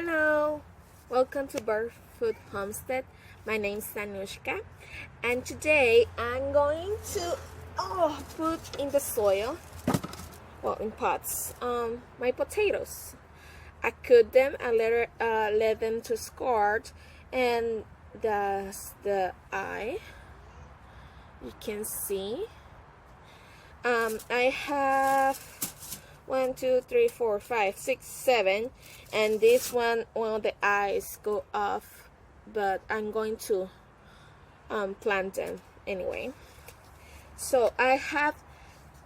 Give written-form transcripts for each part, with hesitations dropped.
Hello, welcome to Barefoot Homestead. My name is Sanushka, and today I'm going to put in the soil, well, in pots, my potatoes. I cut them, I let them to scald, and that's the eye. You can see. I have 1, 2, 3, 4, 5, 6, 7, and this one of the eyes go off, but I'm going to plant them anyway. So I have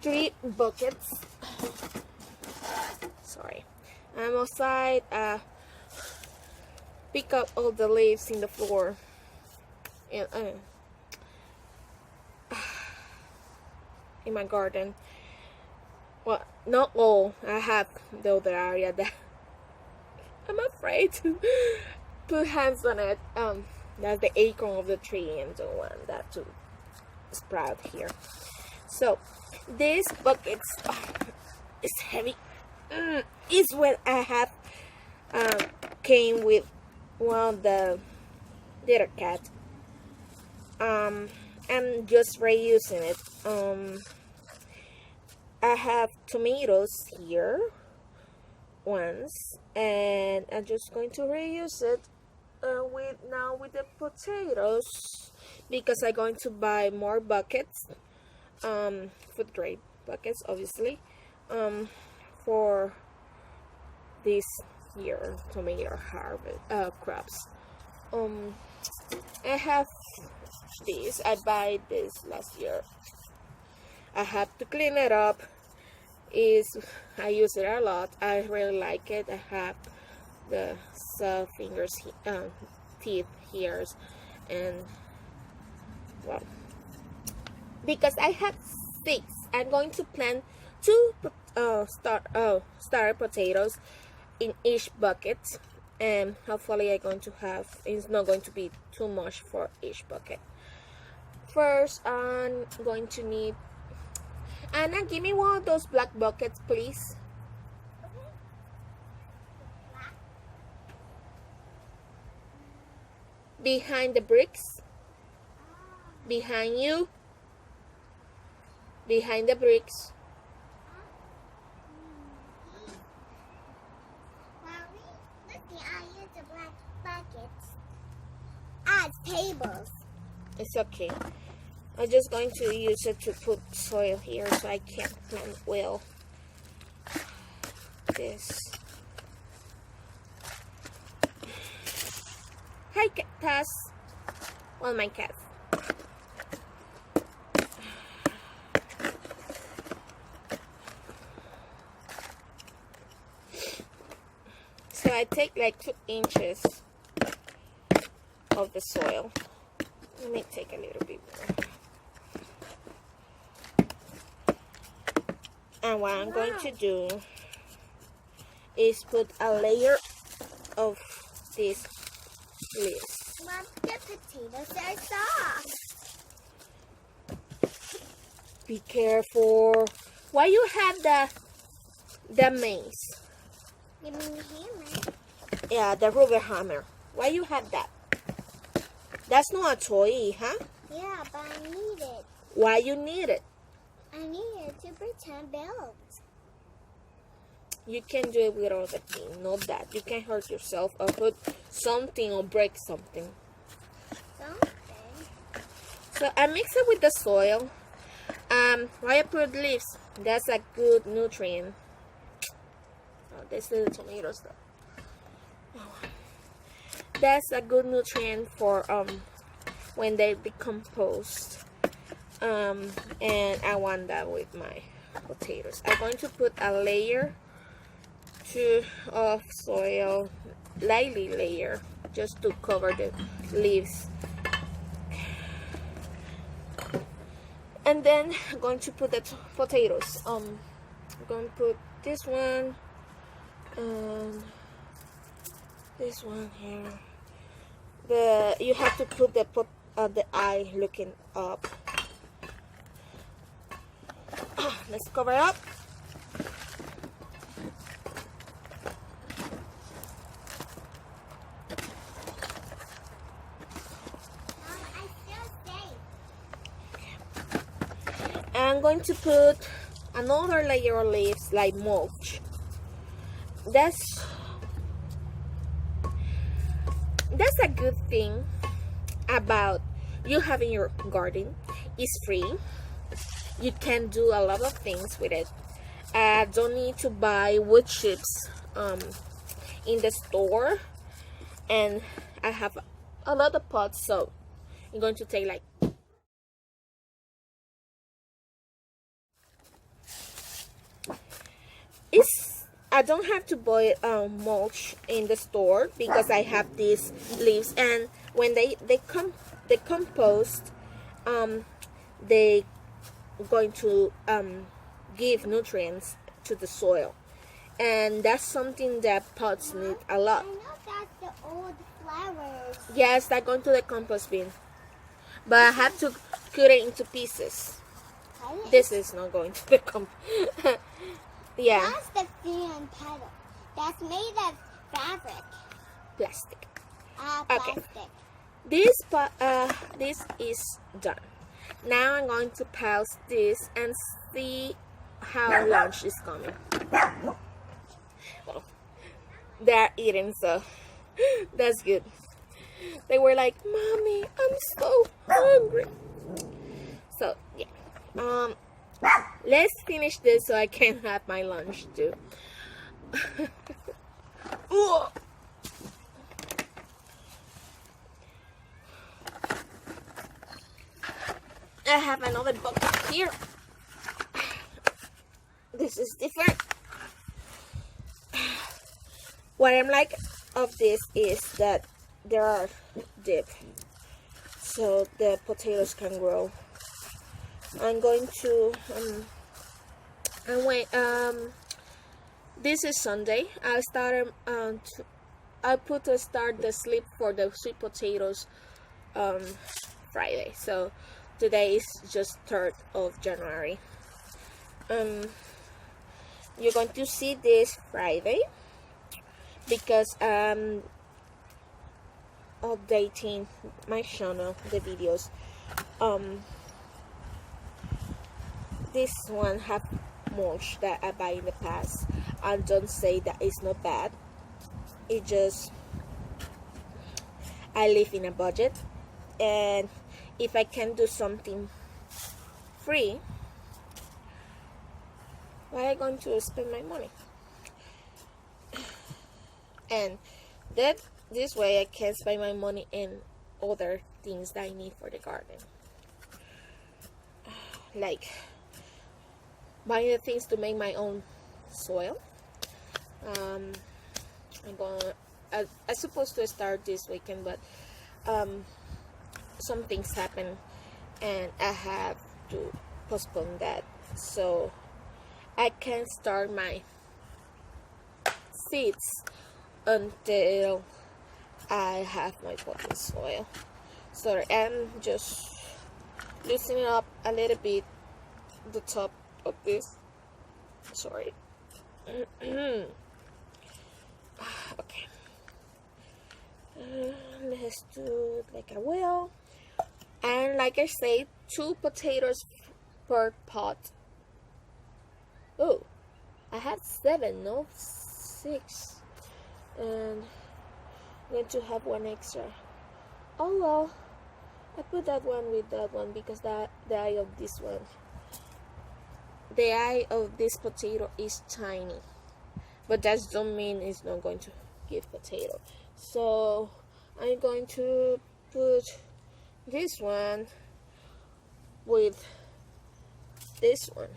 3 buckets. Sorry, I'm outside. Pick up all the leaves in the floor, and in my garden. Well, not all. I have the other area that I'm afraid to put hands on it. That's the acorn of the tree, and don't want that to sprout here. So this bucket is heavy. Is what I have came with one of the little cat. I'm just reusing it. I have tomatoes here once, and I'm just going to reuse it with the potatoes, because I'm going to buy more buckets, food grade buckets, obviously, for this year tomato harvest crops. I have this. I buy this last year. I have to clean it up. I use it a lot. I really like it. I have the soft fingers, teeth here, and well, because I have 6, I'm going to plant 2 starter potatoes in each bucket, and hopefully it's not going to be too much for each bucket. First, I'm going to need Anna, give me one of those black buckets, please. Behind the bricks. Behind you. Behind the bricks. Mommy, look, I use the black buckets as tables. It's okay. I'm just going to use it to put soil here so I can plant well. This. Hi, Taz. Well, my cat. So I take like 2 inches of the soil. Let me take a little bit more. And what I'm going to do is put a layer of these leaves. Mom, the potatoes are soft. Be careful. Why you have the mace? You mean the hammer? Yeah, the rubber hammer. Why you have that? That's not a toy, huh? Yeah, but I need it. Why you need it? I need it to pretend builds. You can do it with other thing, not that. You can hurt yourself or put something or break something. Something. So I mix it with the soil. Why I put leaves? That's a good nutrient. Oh, this is the tomatoes though. Oh. That's a good nutrient for when they decompose. And I want that with my potatoes. I'm going to put a layer of soil, lightly layer, just to cover the leaves. And then I'm going to put the potatoes. I'm going to put this one and this one here. You have to put the eye looking up. Let's cover up. I'm going to put another layer of leaves like mulch. That's a good thing about you having your garden. It's free. You can do a lot of things with it. I don't need to buy wood chips in the store, and I have a lot of pots, so I'm going to take like I don't have to buy mulch in the store because I have these leaves, and when they compost, they going to give nutrients to the soil, and that's something that pots need a lot. I know that's the old flowers. Yes, they're going to the compost bin, but I have to cut it into pieces. This is not going to the compost. Yeah. That's the fan pedal. That's made of fabric. Plastic. Plastic. This is done. Now I'm going to pause this and see how lunch is coming. Well, they're eating, so that's good. They were like, "Mommy, I'm so hungry." So yeah. Let's finish this so I can have my lunch too. I have another bucket here. This is different. What I'm like of this is that there are deep, so the potatoes can grow. I'm going to this is Sunday. I started I put to start the sleep for the sweet potatoes Friday, so today is just 3rd of January. You're going to see this Friday because updating my channel, the videos. This one have mulch that I buy in the past. I don't say that it's not bad. It just I live in a budget, and if I can do something free, why am I going to spend my money? And that this way I can spend my money in other things that I need for the garden, like buying the things to make my own soil. I'm supposed to start this weekend, but some things happen and I have to postpone that, so I can start my seeds until I have my potting soil. So I'm just loosening up a little bit the top of this. Sorry. Okay. Let's do it like I will. And like I say, 2 potatoes per pot. Oh, I had 7, no 6. And I'm going to have 1 extra. Oh well, I put that one with that one because the eye of this one, the eye of this potato is tiny, but that don't mean it's not going to give potato. So I'm going to put this one with this one,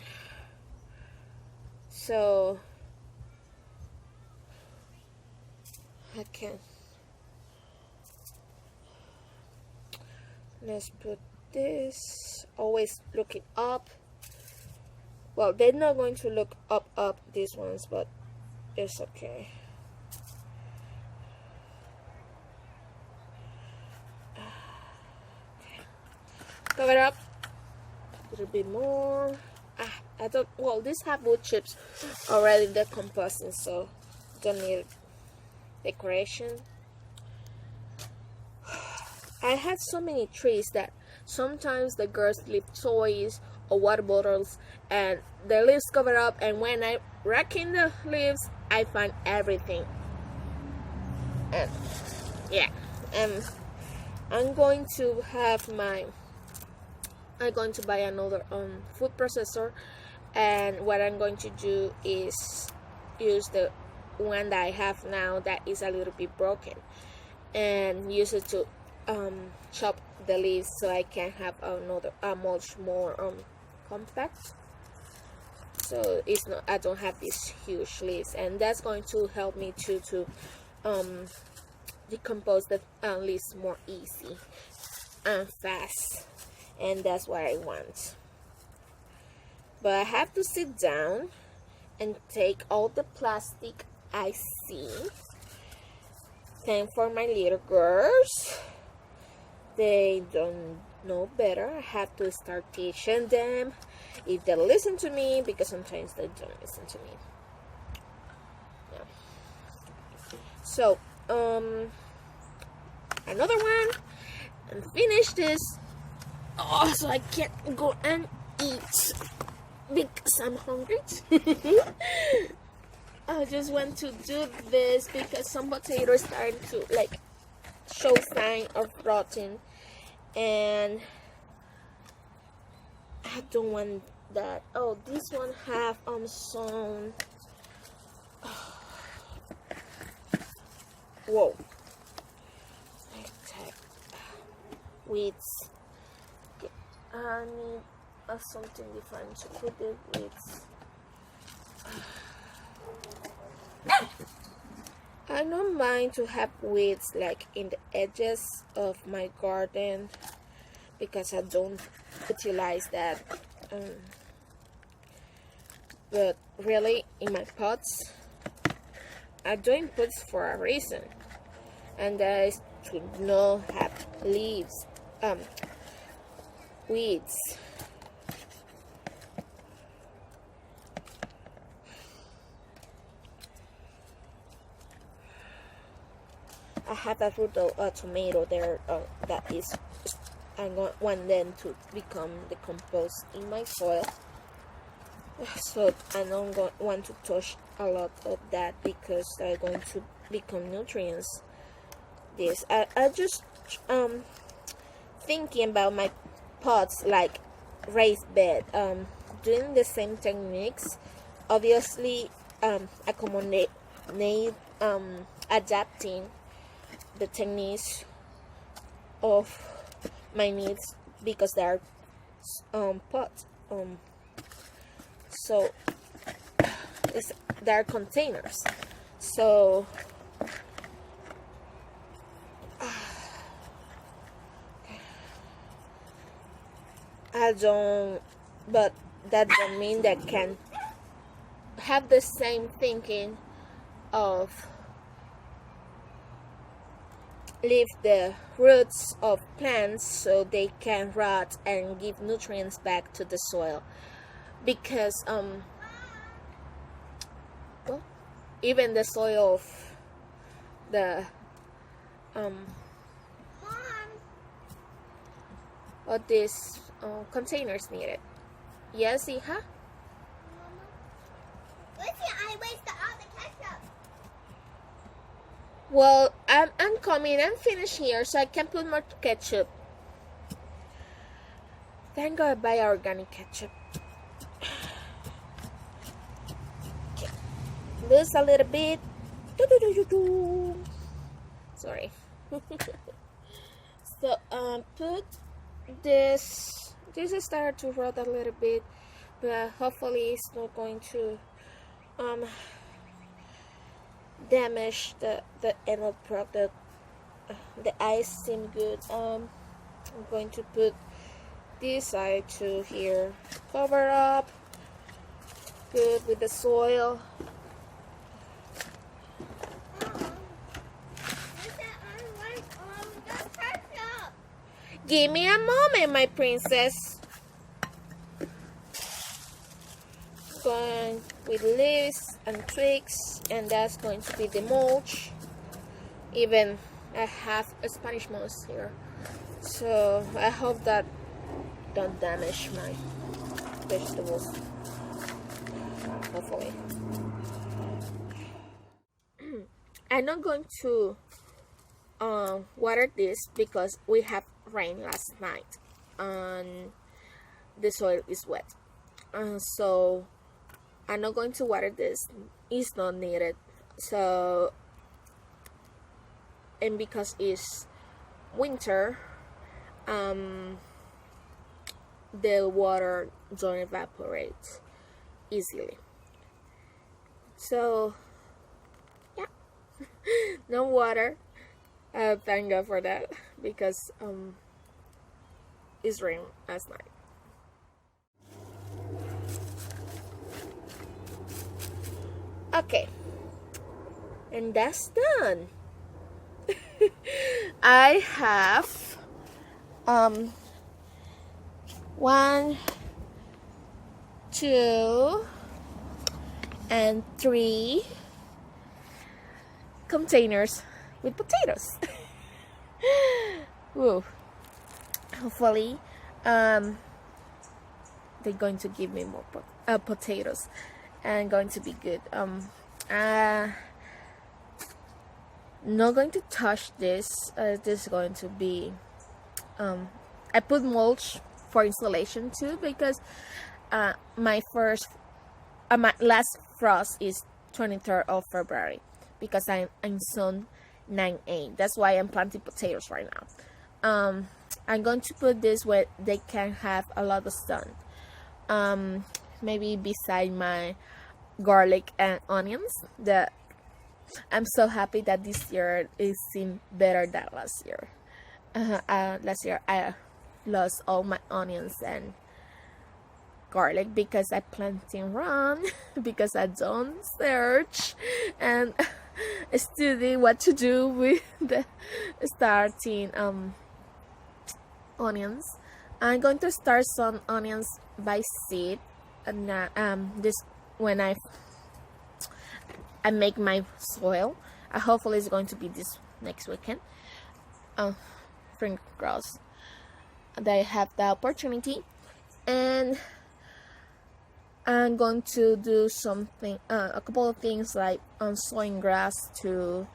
so I can, let's put this, always looking up. Well, they're not going to look up these ones, but it's okay. Cover it up a little bit more. I don't, well, these have wood chips already decomposing, so don't need decoration. I had so many trees that sometimes the girls leave toys or water bottles and the leaves cover up, and when I rack in the leaves I find everything. And yeah, and I'm going to buy another food processor, and what I'm going to do is use the one that I have now that is a little bit broken, and use it to chop the leaves so I can have another much more compact. So it's not, I don't have these huge leaves, and that's going to help me to decompose the leaves more easy and fast, and that's what I want. But I have to sit down and take all the plastic I see. Thank for my little girls. They don't know better. I have to start teaching them if they listen to me, because sometimes they don't listen to me. Yeah. So another one, and finish this. Oh, so I can't go and eat because I'm hungry. I just want to do this because some potatoes started to like show sign of rotting, and I don't want that. Oh, this one have some whoa, weeds. I need something different to put the weeds. I don't mind to have weeds like in the edges of my garden because I don't utilize that. But really, in my pots, I'm doing pots for a reason, and that is to not have leaves, weeds. I have a fruit tomato there that is, I want them to become decomposed in my soil. So I don't want to touch a lot of that because they're going to become nutrients. I just thinking about my pots like raised bed, doing the same techniques, obviously adapting the techniques of my needs because they are pots, so they are containers, so I don't, but that don't mean that can have the same thinking of leave the roots of plants so they can rot and give nutrients back to the soil, because well, even the soil of the what these containers needed. Yes, Iha? Mama, I wasted all the ketchup. Well, I'm coming. I'm finished here, so I can put more ketchup. Thank God I buy organic ketchup. Okay. Lose a little bit. Sorry. So put this. This is started to rot a little bit, but hopefully it's not going to damage the end product. The eyes seem good. I'm going to put this side to here, cover up good with the soil. Give me a moment, my princess. Going with leaves and twigs, and that's going to be the mulch. Even I have a Spanish moss here, so I hope that don't damage my vegetables, hopefully. I'm not going to water this because we have rain last night and the soil is wet, so I'm not going to water this. It's not needed. So, and because it's winter, the water don't evaporate easily. So yeah, no water. Thank God for that, because it's rain last night. Okay, and that's done. I have 1, 2, and 3 containers with potatoes. Woo. Hopefully they're going to give me more potatoes and going to be good. Not going to touch this. This is going to be I put mulch for insulation too, because my last frost is 23rd of February, because I'm soon 9/8. That's why I'm planting potatoes right now. I'm going to put this where they can have a lot of sun. Maybe beside my garlic and onions. I'm so happy that this year is seen better than last year. Last year I lost all my onions and garlic because I planted wrong, because I don't search and study what to do with the starting onions. I'm going to start some onions by seed, and this when I make my soil. Hopefully it's going to be this next weekend. Fingers crossed that I have the opportunity. And I'm going to do something, a couple of things like sowing grass too,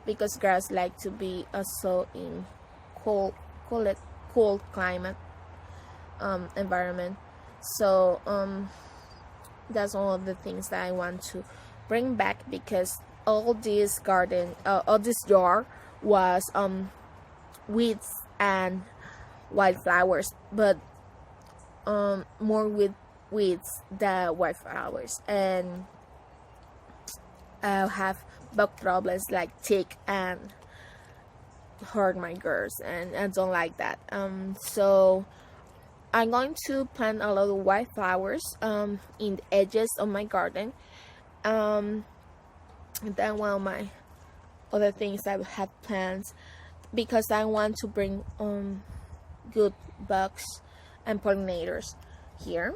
because grass like to be sown in cold climate environment. So that's all of the things that I want to bring back, because all this garden, all this jar was weeds and wildflowers, but more with weeds than wildflowers, and I'll have bug problems like tick and hurt my girls, and I don't like that. So I'm going to plant a lot of wildflowers in the edges of my garden. And then one of my other things I have plants, because I want to bring good bugs and pollinators here.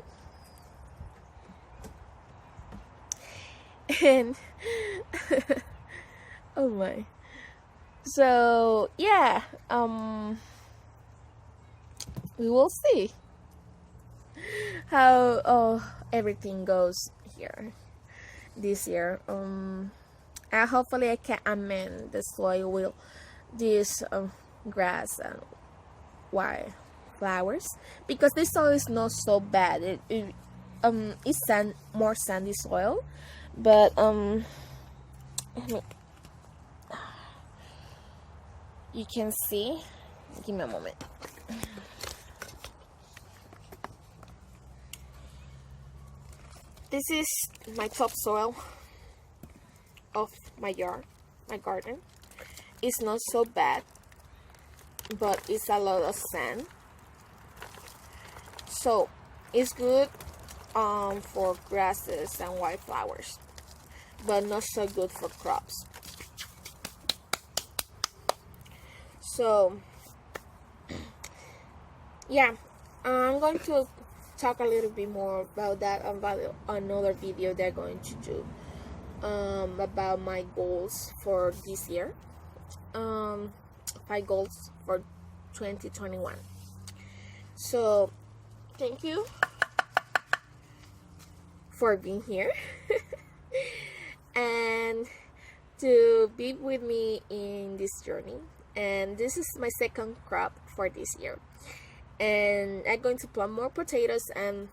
And oh my. So yeah, we will see how everything goes here this year. Hopefully I can amend the soil with this grass and wildflowers, because this soil is not so bad. It's more sandy soil, but you can see. Give me a moment. This is my topsoil of my yard, my garden. It's not so bad, but it's a lot of sand. So it's good for grasses and wildflowers, but not so good for crops. So yeah, I'm going to talk a little bit more about that about another video they're going to do about my goals for this year, 5 goals for 2021. So thank you for being here and to be with me in this journey. And this is my second crop for this year, and I'm going to plant more potatoes and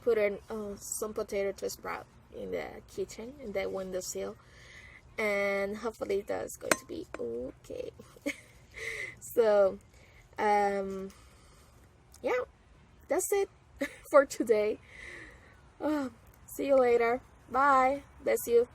put in some potato to sprout in the kitchen, in the windowsill, and hopefully that's going to be okay. So yeah, that's it for today. See you later. Bye. Bless you.